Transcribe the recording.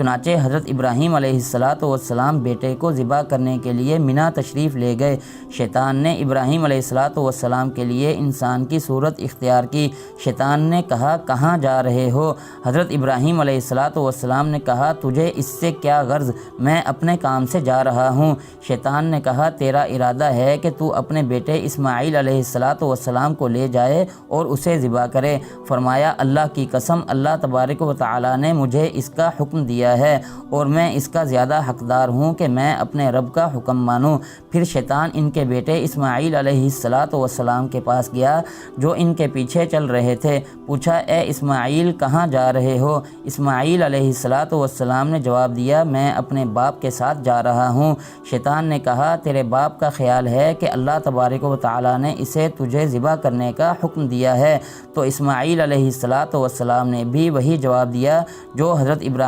चुनाचे हज़रत इब्राहीम अलैहिस्सलाम बेटे को ज़िबा करने के लिए मिना तशरीफ़ ले गए। शैतान ने इब्राहीम अलैहिस्सलाम के लिए इंसान की सूरत इख्तियार की। शैतान ने कहा, कहाँ जा रहे हो? हज़रत इब्राहीम अलैहिस्सलाम ने कहा, तुझे इससे क्या गर्ज़, मैं अपने काम से जा रहा हूँ। शैतान ने कहा, तेरा इरादा है कि तू अपने बेटे इस्माईल अलैहिस्सलाम को ले जाए और उसे ज़िबा करे। फरमाया, अल्लाह की कसम, अल्लाह तबारक व तआला ने मुझे इसका हुक्म दिया है और मैं इसका ज़्यादा हक़दार हूँ कि मैं अपने रब का हुक्म मानूँ। फिर शैतान इनके बेटे इस्माईल अलैहिस्सलाम के पास गया जो इनके पीछे चल रहे थे। पूछा, ए इस्माईल, कहाँ जा रहे हो? इस्माईल अलैहिस्सलाम ने जवाब दिया, मैं अपने बाप के साथ जा रहा हूँ। शैतान ने कहा, तेरे बाप का ख्याल है कि अल्लाह तबारक व तआला ने इसे तुझे ज़िबा करने का हुक्म दिया है। तो इस्माईल अलैहिस्सलाम ने भी वही जवाब दिया जो हज़रत इब्राहीम